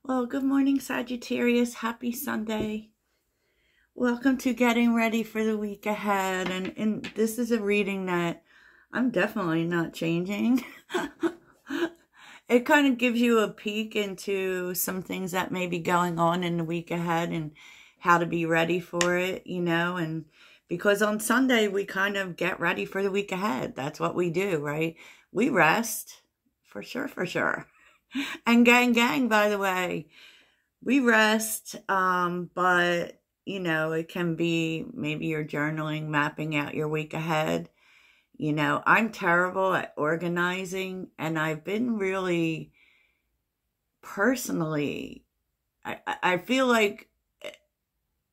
Well, good morning, Sagittarius. Happy Sunday. Welcome to getting ready for the week ahead. And this is a reading that I'm definitely not changing. It kind of gives you a peek into some things that may be going on in the week ahead and how to be ready for it, and because on Sunday we kind of get ready for the week ahead. That's what we do, right? We rest, for sure, for sure. And gang, by the way, we rest, but, it can be maybe you're journaling, mapping out your week ahead. I'm terrible at organizing, and I've been really, personally, I feel like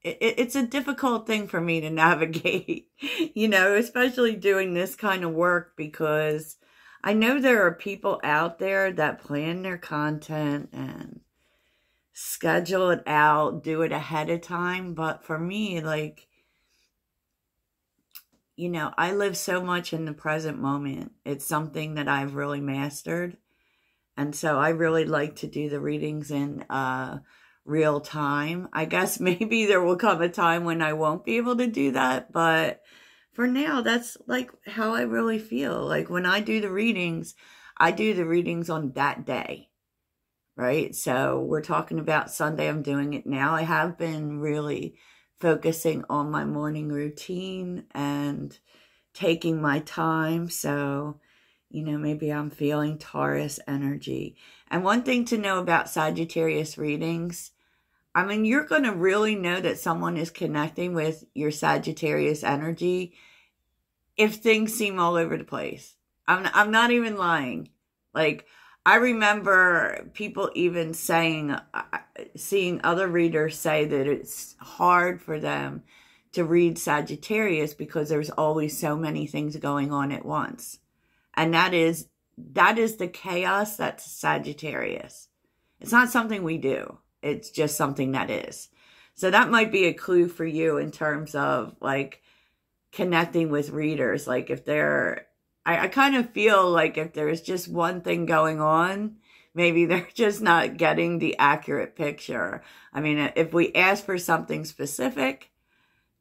it's a difficult thing for me to navigate, especially doing this kind of work, because I know there are people out there that plan their content and schedule it out, do it ahead of time. But for me, I live so much in the present moment. It's something that I've really mastered. And so I really like to do the readings in real time. I guess maybe there will come a time when I won't be able to do that, but for now, that's like how I really feel. Like when I do the readings, I do the readings on that day, right? So we're talking about Sunday. I'm doing it now. I have been really focusing on my morning routine and taking my time. So, maybe I'm feeling Taurus energy. And one thing to know about Sagittarius readings, you're going to really know that someone is connecting with your Sagittarius energy if things seem all over the place. I'm not even lying. Like, I remember people even saying, seeing other readers say that it's hard for them to read Sagittarius because there's always so many things going on at once. And that is the chaos that's Sagittarius. It's not something we do. It's just something that is. So that might be a clue for you in terms of like connecting with readers. Like if I kind of feel like if there's just one thing going on, maybe they're just not getting the accurate picture. If we ask for something specific,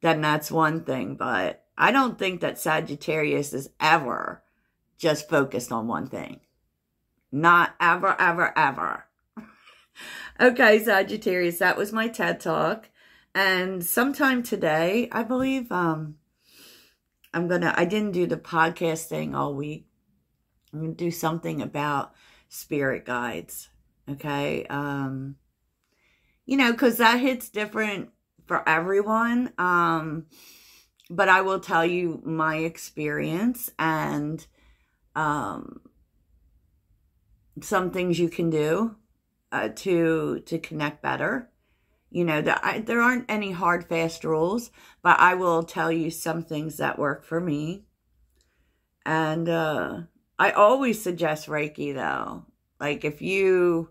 then that's one thing. But I don't think that Sagittarius is ever just focused on one thing. Not ever, ever, ever. Okay, Sagittarius, that was my TED Talk. And sometime today, I believe, I didn't do the podcast thing all week. I'm going to do something about spirit guides. Okay. Because that hits different for everyone. But I will tell you my experience and some things you can do to connect better. There aren't any hard, fast rules, but I will tell you some things that work for me. And I always suggest Reiki, though. Like if you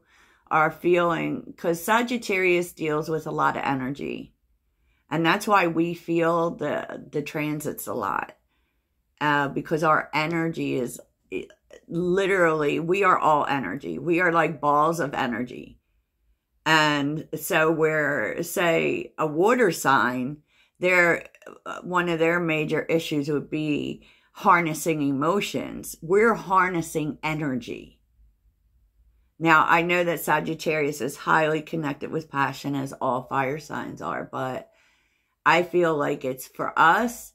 are feeling, because Sagittarius deals with a lot of energy. And that's why we feel the transits a lot. Because our energy is literally, we are all energy. We are like balls of energy. And so where, say, a water sign, one of their major issues would be harnessing emotions. We're harnessing energy. Now, I know that Sagittarius is highly connected with passion, as all fire signs are, but I feel like it's for us,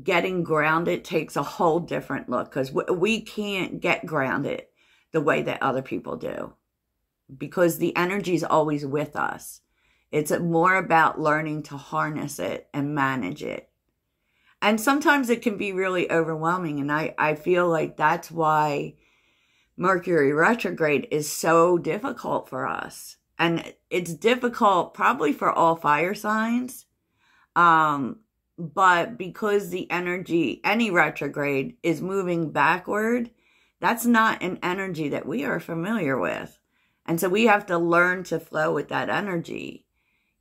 getting grounded takes a whole different look because we can't get grounded the way that other people do because the energy is always with us. It's more about learning to harness it and manage it. And sometimes it can be really overwhelming. And I feel like that's why Mercury retrograde is so difficult for us. And it's difficult probably for all fire signs. But because the energy, any retrograde is moving backward, that's not an energy that we are familiar with. And so we have to learn to flow with that energy,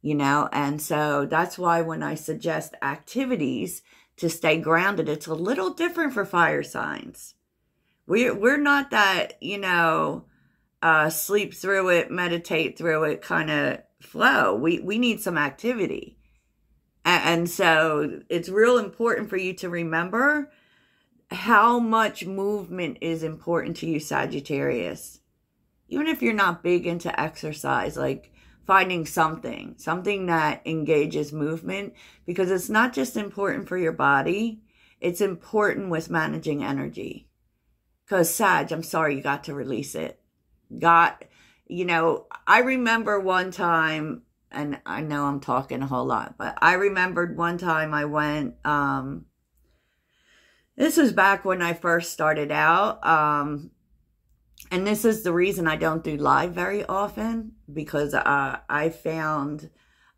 and so that's why when I suggest activities to stay grounded, it's a little different for fire signs. We're not that, sleep through it, meditate through it kind of flow. We need some activity. And so it's real important for you to remember how much movement is important to you, Sagittarius. Even if you're not big into exercise, like finding something that engages movement, because it's not just important for your body, it's important with managing energy. Because Sag, I'm sorry, you got to release it. I remember one time, and I know I'm talking a whole lot, but I remembered one time I went, this was back when I first started out, and this is the reason I don't do live very often, because I found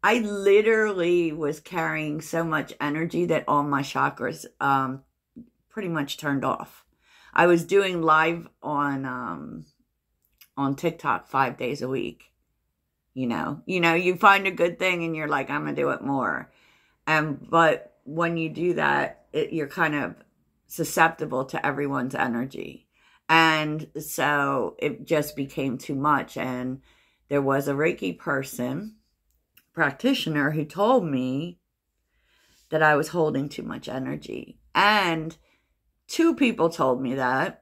I literally was carrying so much energy that all my chakras pretty much turned off. I was doing live on TikTok 5 days a week. You find a good thing and you're like, I'm gonna do it more. But when you do that, you're kind of susceptible to everyone's energy. And so it just became too much. And there was a Reiki practitioner, who told me that I was holding too much energy. And 2 people told me that.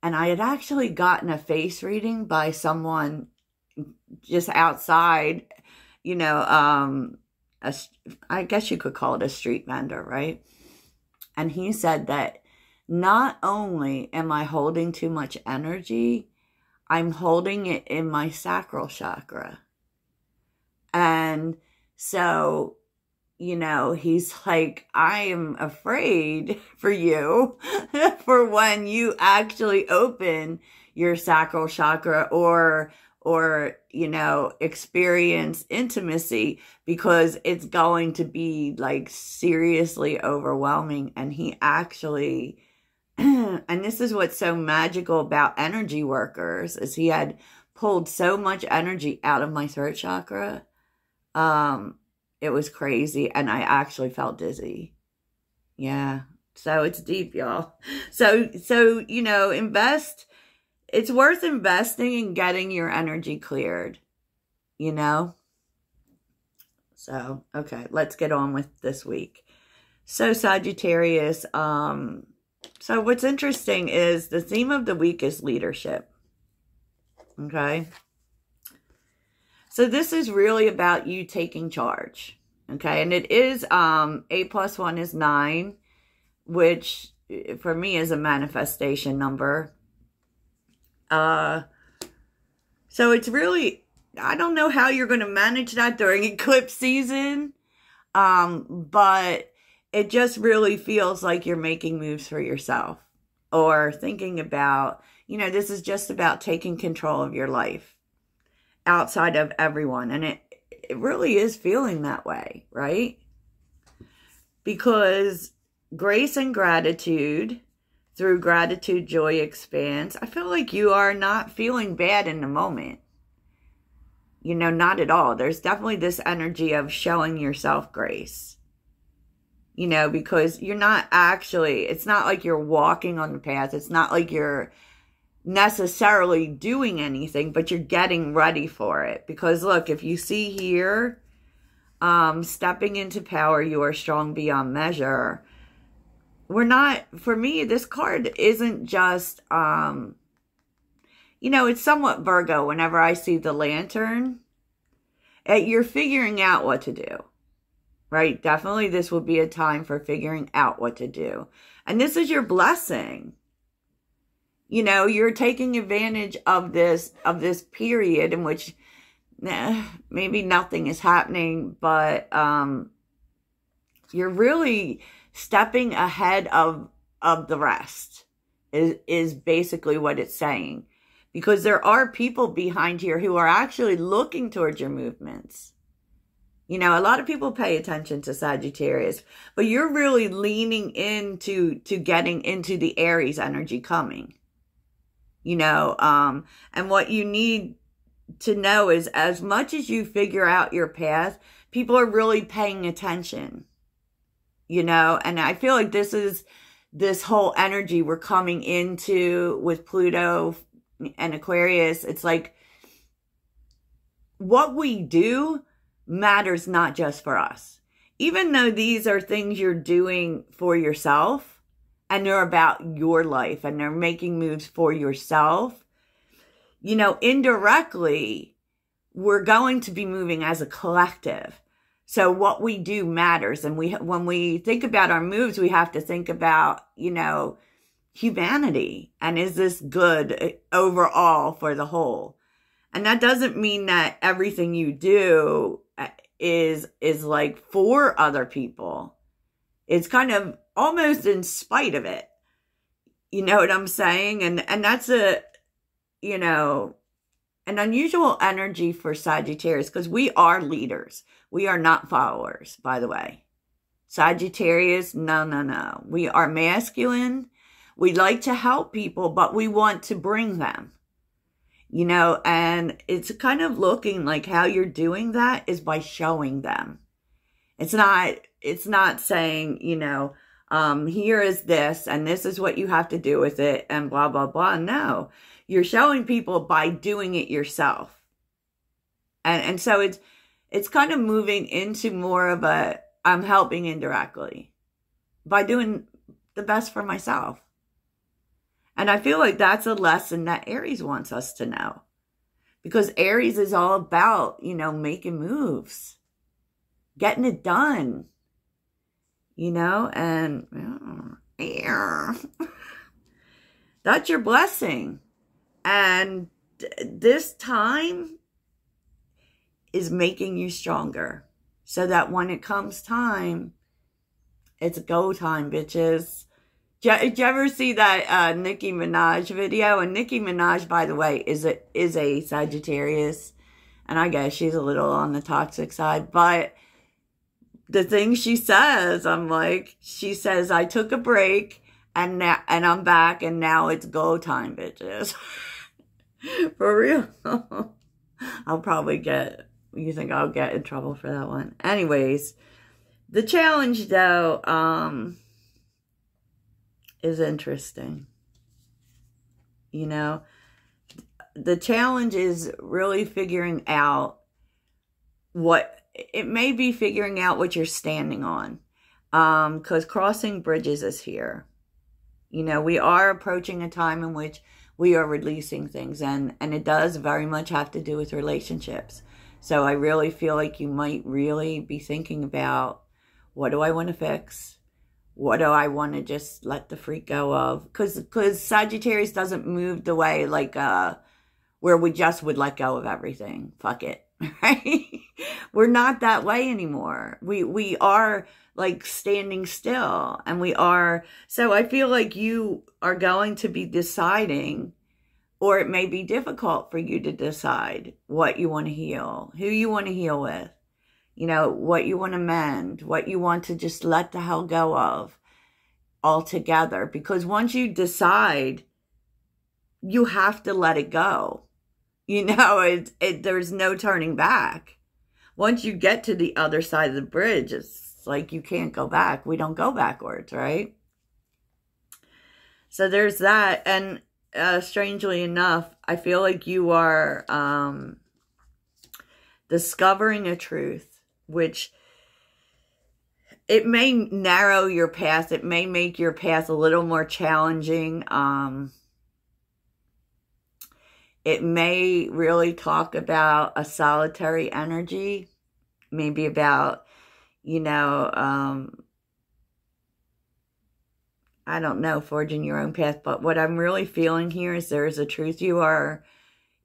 And I had actually gotten a face reading by someone just outside, I guess you could call it a street vendor, right? And he said that not only am I holding too much energy, I'm holding it in my sacral chakra. And so, he's like, I am afraid for you for when you actually open your sacral chakra or experience intimacy, because it's going to be like seriously overwhelming. And he actually, and this is what's so magical about energy workers, is he had pulled so much energy out of my throat chakra. It was crazy, and I actually felt dizzy. Yeah. So it's deep, y'all. So invest. It's worth investing in getting your energy cleared, So, okay, let's get on with this week. So Sagittarius, so what's interesting is the theme of the week is leadership. Okay. So this is really about you taking charge. Okay. And it is, 8 + 1 is 9, which for me is a manifestation number. So it's really, I don't know how you're going to manage that during eclipse season. But it just really feels like you're making moves for yourself, or thinking about, this is just about taking control of your life outside of everyone. And it really is feeling that way, right? Because grace and gratitude, through gratitude, joy expands. I feel like you are not feeling bad in the moment. Not at all. There's definitely this energy of showing yourself grace. Because you're not actually, it's not like you're walking on the path. It's not like you're necessarily doing anything, but you're getting ready for it. Because look, if you see here, stepping into power, you are strong beyond measure. For me, this card isn't just, it's somewhat Virgo. Whenever I see the lantern, you're figuring out what to do, right? Definitely this will be a time for figuring out what to do. And this is your blessing. You're taking advantage of this period in which maybe nothing is happening, but you're really stepping ahead of the rest is basically what it's saying. Because there are people behind here who are actually looking towards your movements. A lot of people pay attention to Sagittarius, but you're really leaning into getting into the Aries energy coming. And what you need to know is, as much as you figure out your path, people are really paying attention. And I feel like this is this whole energy we're coming into with Pluto and Aquarius, it's like what we do matters not just for us. Even though these are things you're doing for yourself and they're about your life and they're making moves for yourself, you know, indirectly, we're going to be moving as a collective. So what we do matters. And when we think about our moves, we have to think about, you know, humanity. And is this good overall for the whole? And that doesn't mean that everything you do is like for other people. It's kind of almost in spite of it. You know what I'm saying? And that's you know, an unusual energy for Sagittarius, because we are leaders. We are not followers, by the way. Sagittarius, no. We are masculine. We like to help people, but we want to bring them. You know, and it's kind of looking like how you're doing that is by showing them. It's not saying, you know, here is this and this is what you have to do with it and blah, blah, blah. No, you're showing people by doing it yourself. And so it's kind of moving into more of a, I'm helping indirectly by doing the best for myself. And I feel like that's a lesson that Aries wants us to know. Because Aries is all about, you know, making moves. Getting it done. You know, and that's your blessing. And this time is making you stronger. So that when it comes time, it's go time, bitches. Did you ever see that Nicki Minaj video? And Nicki Minaj, by the way, is a Sagittarius. And I guess she's a little on the toxic side. But the things she says, I'm like, she says, I took a break and I'm back and now it's go time, bitches. For real. You think I'll get in trouble for that one? Anyways, the challenge though, is interesting. You know, the challenge is really figuring out it may be figuring out what you're standing on. Because crossing bridges is here. You know, we are approaching a time in which we are releasing things, and it does very much have to do with relationships. So I really feel like you might really be thinking about, what do I want to fix? What do I want to just let the freak go of? Because Sagittarius doesn't move the way like where we just would let go of everything. Fuck it, right? We're not that way anymore. We are like standing still, and we are. So I feel like you are going to be deciding, or it may be difficult for you to decide what you want to heal, who you want to heal with. You know, what you want to mend, what you want to just let the hell go of altogether. Because once you decide, you have to let it go. You know, there's no turning back. Once you get to the other side of the bridge, it's like you can't go back. We don't go backwards, right? So there's that. And strangely enough, I feel like you are discovering a truth, which it may narrow your path. It may make your path a little more challenging. It may really talk about a solitary energy. Maybe about, you know, I don't know, forging your own path. But what I'm really feeling here is there is a truth you are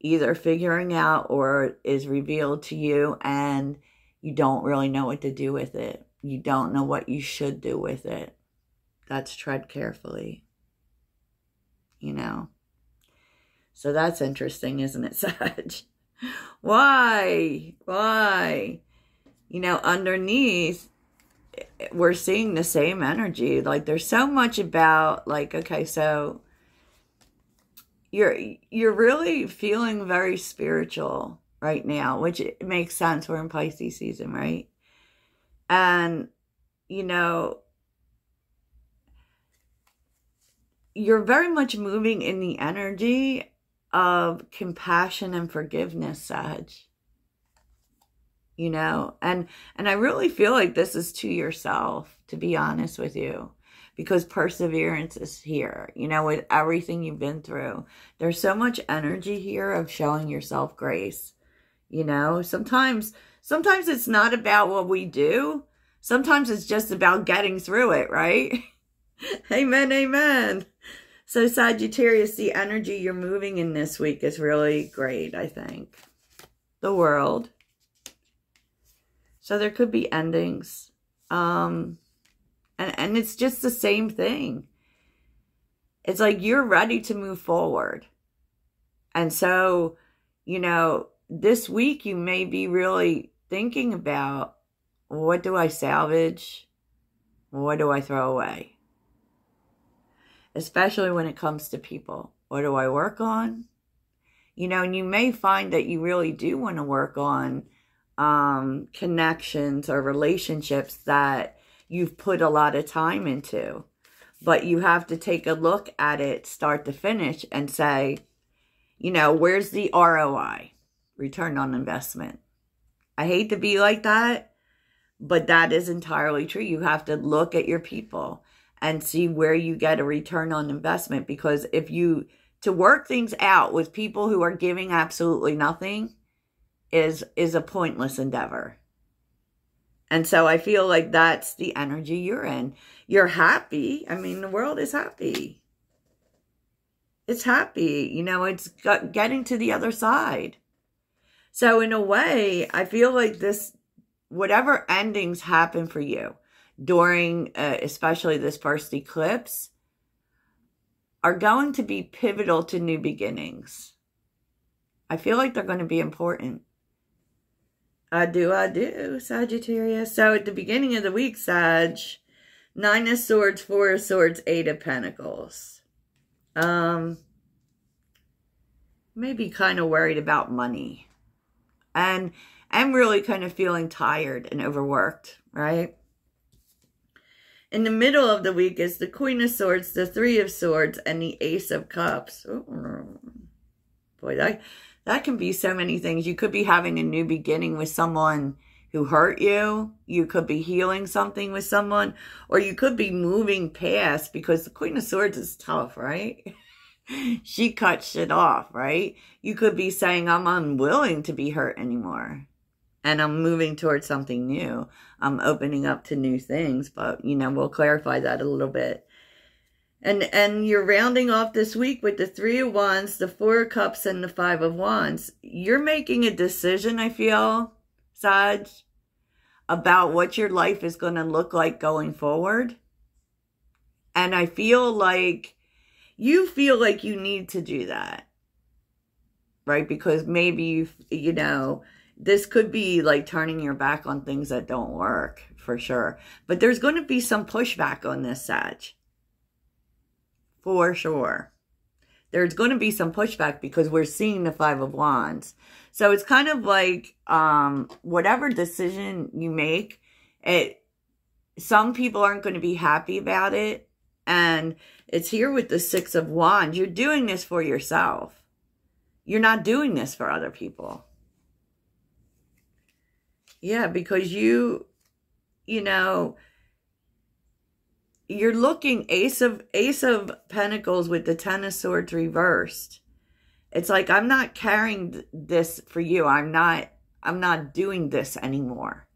either figuring out or is revealed to you, and you don't really know what to do with it. You don't know what you should do with it. That's tread carefully. You know. So that's interesting, isn't it, Sag? Why? You know, underneath, we're seeing the same energy. Like, there's so much about, like, okay, so you're really feeling very spiritual right now, which it makes sense. We're in Pisces season, right? And, you know, you're very much moving in the energy of compassion and forgiveness, Sag. You know, and I really feel like this is to yourself, to be honest with you, because perseverance is here, you know, with everything you've been through. There's so much energy here of showing yourself grace. You know, sometimes it's not about what we do. Sometimes it's just about getting through it, right? Amen, amen. So Sagittarius, the energy you're moving in this week is really great, I think. The World. So there could be endings. And it's just the same thing. It's like you're ready to move forward. And so, you know, this week you may be really thinking about, what do I salvage? What do I throw away? Especially when it comes to people. What do I work on? You know, and you may find that you really do want to work on connections or relationships that you've put a lot of time into. But you have to take a look at it start to finish and say, you know, where's the ROI? Return on investment. I hate to be like that, but that is entirely true. You have to look at your people and see where you get a return on investment. Because if you, to work things out with people who are giving absolutely nothing is a pointless endeavor. And so I feel like that's the energy you're in. You're happy. I mean, the world is happy. It's happy. You know, it's getting to the other side. So in a way, I feel like this, whatever endings happen for you during, especially this first eclipse, are going to be pivotal to new beginnings. I feel like they're going to be important. I do, Sagittarius. So at the beginning of the week, Sag, 9 of Swords, 4 of Swords, 8 of Pentacles. Maybe kind of worried about money. And I'm really kind of feeling tired and overworked, right? In the middle of the week is the Queen of Swords, the 3 of Swords, and the Ace of Cups. Ooh, boy, that can be so many things. You could be having a new beginning with someone who hurt you. You could be healing something with someone. Or you could be moving past, because the Queen of Swords is tough, right? She cuts shit off, right? You could be saying, I'm unwilling to be hurt anymore. And I'm moving towards something new. I'm opening up to new things. But, you know, we'll clarify that a little bit. And you're rounding off this week with the 3 of Wands, the 4 of Cups, and the 5 of Wands. You're making a decision, I feel, Sag, about what your life is going to look like going forward. And I feel like you need to do that, right? Because maybe, you know, this could be like turning your back on things that don't work, for sure. But there's going to be some pushback on this, Sag. For sure. There's going to be some pushback because we're seeing the 5 of Wands. So it's kind of like whatever decision you make, some people aren't going to be happy about it. And it's here with the 6 of Wands. You're doing this for yourself. You're not doing this for other people. Yeah, because you know, you're looking Ace of Pentacles with the 10 of Swords reversed. It's like, I'm not carrying this for you. I'm not doing this anymore.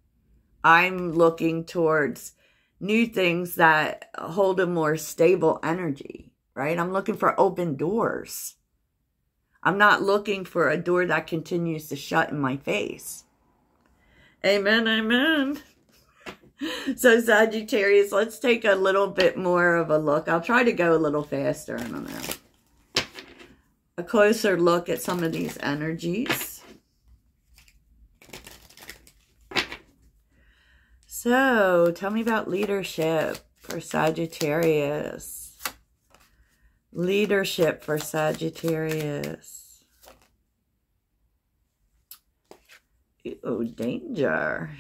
I'm looking towards new things that hold a more stable energy, right? I'm looking for open doors. I'm not looking for a door that continues to shut in my face. Amen, amen. So Sagittarius, let's take a little bit more of a look. I'll try to go a little faster. I don't know. A closer look at some of these energies. So tell me about leadership for Sagittarius. Leadership for Sagittarius. Ooh, danger.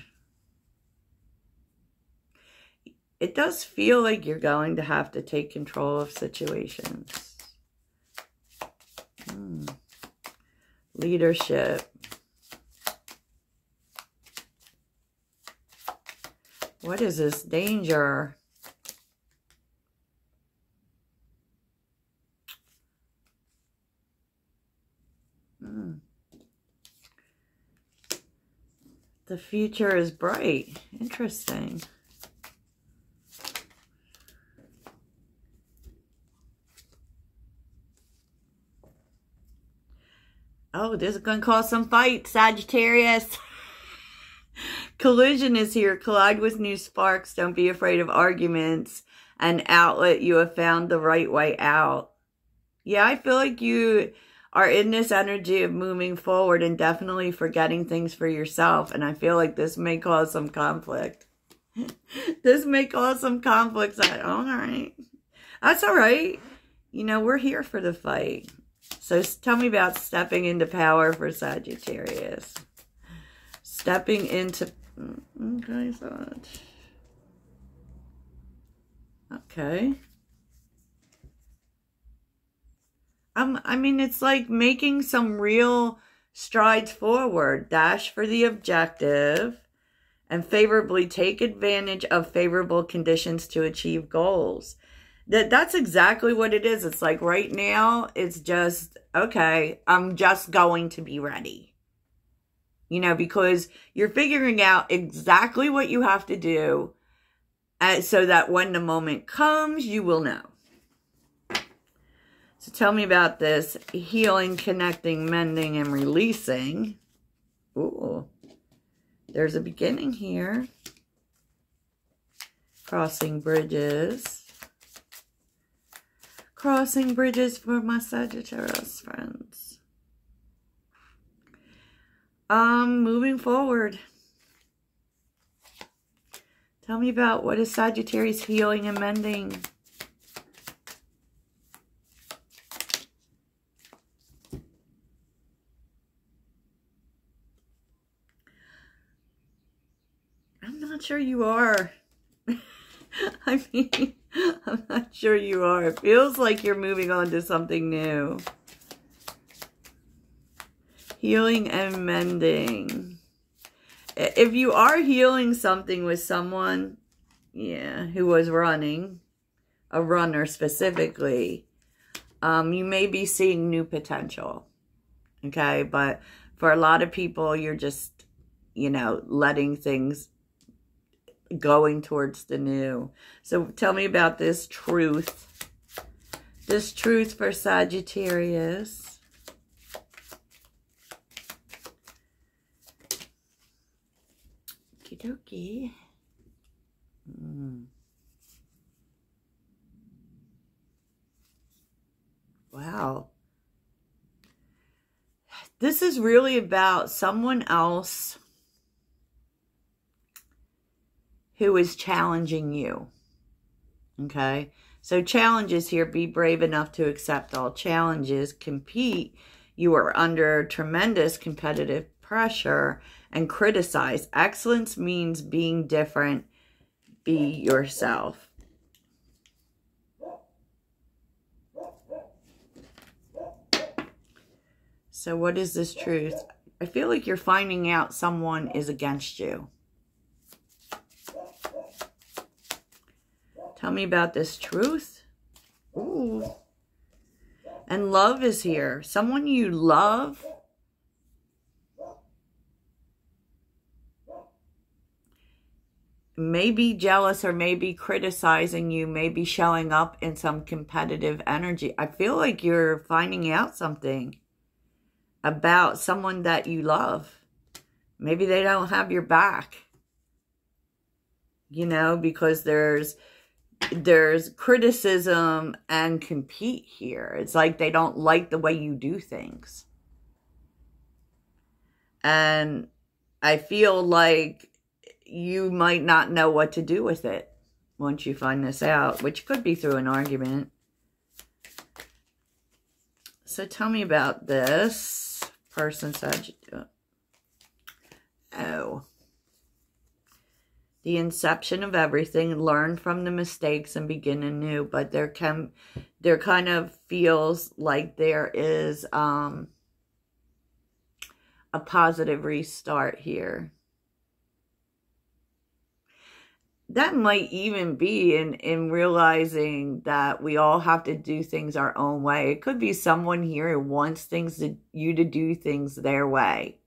It does feel like you're going to have to take control of situations. Leadership. What is this? Danger. The future is bright. Interesting. Oh, this is going to cause some fights, Sagittarius. Collision is here. Collide with new sparks. Don't be afraid of arguments. An outlet. You have found the right way out. Yeah, I feel like you are in this energy of moving forward and definitely forgetting things for yourself. And I feel like this may cause some conflict. This may cause some conflicts. All right. That's all right. You know, we're here for the fight. So tell me about stepping into power for Sagittarius. Stepping into... Okay, Sag. Okay. I mean, it's like making some real strides forward. Dash for the objective. And favorably take advantage of favorable conditions to achieve goals. That's exactly what it is. It's like right now, it's just, okay, I'm just going to be ready. You know, because you're figuring out exactly what you have to do so that when the moment comes, you will know. So tell me about this. Healing, connecting, mending, and releasing. Ooh. There's a beginning here. Crossing bridges. Crossing bridges for my Sagittarius friends. Moving forward. Tell me about what is Sagittarius healing and mending. I'm not sure you are. I mean, I'm not sure you are. It feels like you're moving on to something new. Healing and mending. If you are healing something with someone, yeah, who was running, a runner specifically, you may be seeing new potential. Okay, but for a lot of people, you're just, you know, letting things going towards the new. So tell me about this truth. This truth for Sagittarius. Okie dokie. Wow. This is really about someone else who is challenging you. Okay? So challenges here, be brave enough to accept all challenges. Compete. You are under tremendous competitive pressure and criticize. Excellence means being different. Be yourself. So what is this truth? I feel like you're finding out someone is against you. Tell me about this truth. Ooh. And love is here. Someone you love may be jealous or may be criticizing you, may be showing up in some competitive energy. I feel like you're finding out something about someone that you love. Maybe they don't have your back. You know, because there's criticism and compete here. It's like they don't like the way you do things. And I feel like you might not know what to do with it once you find this out, which could be through an argument. So tell me about this person, Sagittarius. Oh. The inception of everything, learn from the mistakes and begin anew. But there kind of feels like there is a positive restart here. That might even be in realizing that we all have to do things our own way. It could be someone here who wants you to do things their way.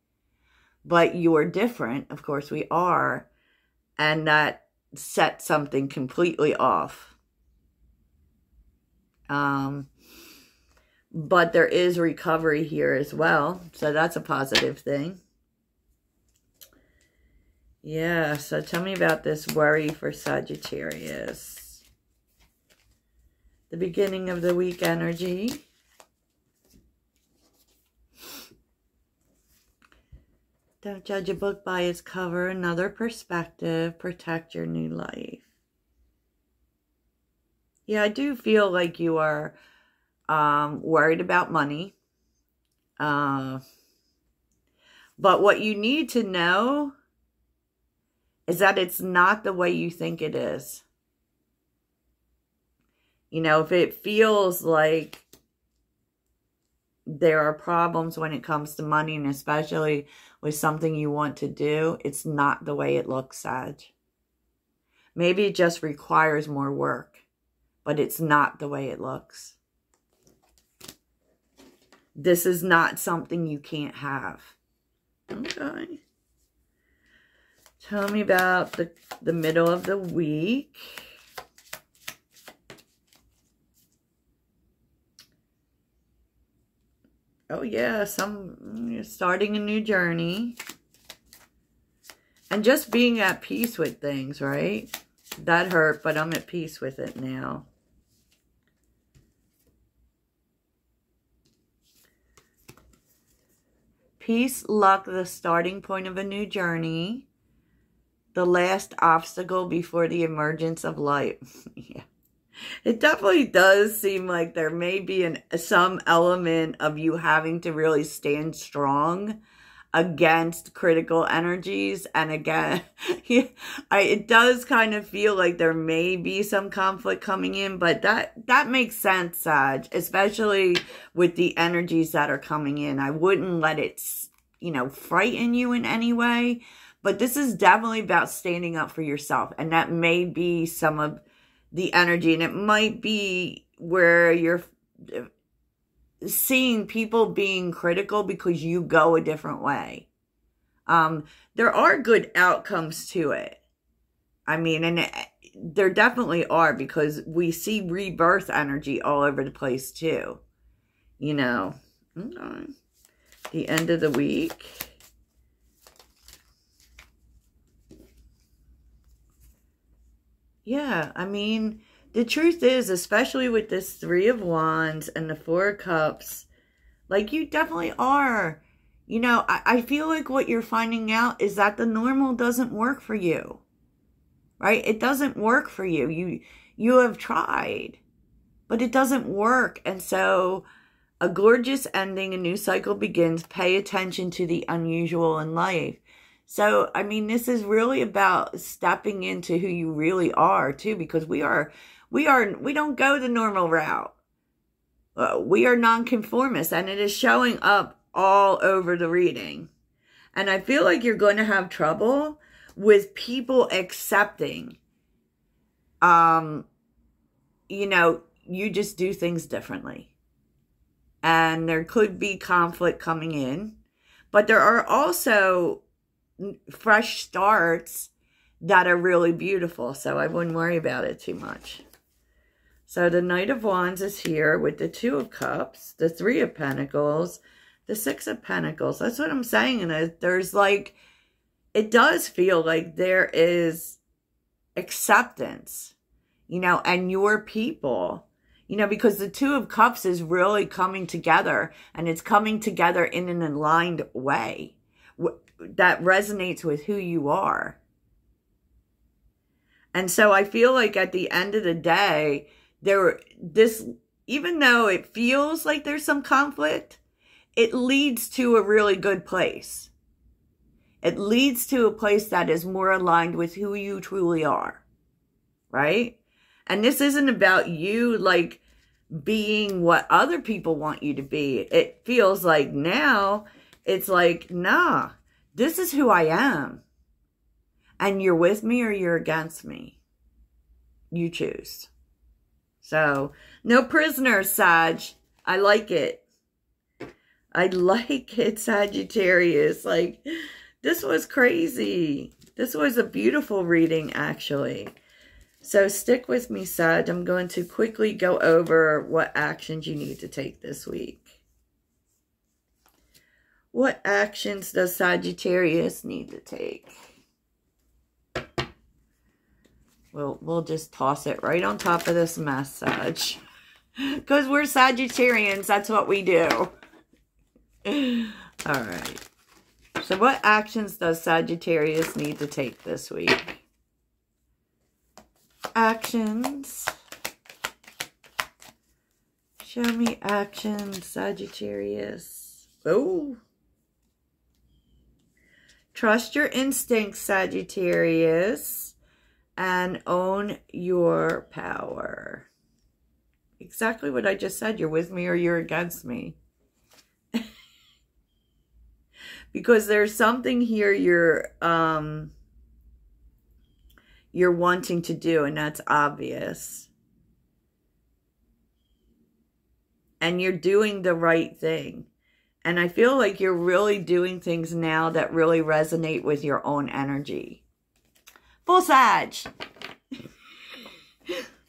But you're different. Of course we are. And that sets something completely off. But there is recovery here as well. So that's a positive thing. Yeah, so tell me about this worry for Sagittarius. The beginning of the week energy. Don't judge a book by its cover. Another perspective. Protect your new life. Yeah, I do feel like you are worried about money. But what you need to know is that it's not the way you think it is. You know, if it feels like there are problems when it comes to money, and especially with something you want to do, it's not the way it looks, Sag. Maybe it just requires more work, but it's not the way it looks. This is not something you can't have. Okay. Tell me about the middle of the week. Oh yeah, starting a new journey. And just being at peace with things, right? That hurt, but I'm at peace with it now. Peace, luck, the starting point of a new journey. The last obstacle before the emergence of light. Yeah. It definitely does seem like there may be some element of you having to really stand strong against critical energies. And again, it does kind of feel like there may be some conflict coming in, but that makes sense, Sag, especially with the energies that are coming in. I wouldn't let it, frighten you in any way. But this is definitely about standing up for yourself. And that may be some of the energy. And it might be where you're seeing people being critical because you go a different way. There are good outcomes to it. I mean, and there definitely are, because we see rebirth energy all over the place too. Okay. The end of the week. Yeah, I mean, the truth is, especially with this Three of Wands and the Four of Cups, like, you definitely are. I feel like what you're finding out is that the normal doesn't work for you, right? It doesn't work for you. You have tried, but it doesn't work. And so a gorgeous ending, a new cycle begins. Pay attention to the unusual in life. So, I mean, this is really about stepping into who you really are too, because we don't go the normal route. We are nonconformists, and it is showing up all over the reading. And I feel like you're going to have trouble with people accepting, you just do things differently. And there could be conflict coming in, but there are also fresh starts that are really beautiful. So I wouldn't worry about it too much. So the Knight of Wands is here with the Two of Cups, the Three of Pentacles, the Six of Pentacles. That's what I'm saying. And there's like, it does feel like there is acceptance, and your people, because the Two of Cups is really coming together, and it's coming together in an aligned way that resonates with who you are. And so I feel like at the end of the day, even though it feels like there's some conflict, it leads to a really good place. It leads to a place that is more aligned with who you truly are, right? And this isn't about you like being what other people want you to be. It feels like now It's like, nah, this is who I am. And you're with me or you're against me. You choose. So, no prisoners, Sag. I like it. I like it, Sagittarius. Like, this was crazy. This was a beautiful reading, actually. So, stick with me, Sag. I'm going to quickly go over what actions you need to take this week. What actions does Sagittarius need to take? We'll just toss it right on top of this mess, Sag. Because we're Sagittarians, that's what we do. Alright. So what actions does Sagittarius need to take this week? Actions. Show me actions, Sagittarius. Oh. Trust your instincts, Sagittarius, and own your power. Exactly what I just said. You're with me or you're against me. Because there's something here you're wanting to do, and that's obvious. And you're doing the right thing. And I feel like you're really doing things now that really resonate with your own energy. Full Sag.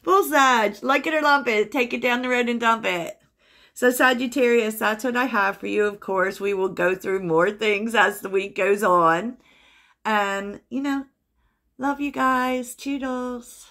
Full Sag. Like it or lump it. Take it down the road and dump it. So Sagittarius, that's what I have for you. Of course, we will go through more things as the week goes on. And, you know, love you guys. Toodles.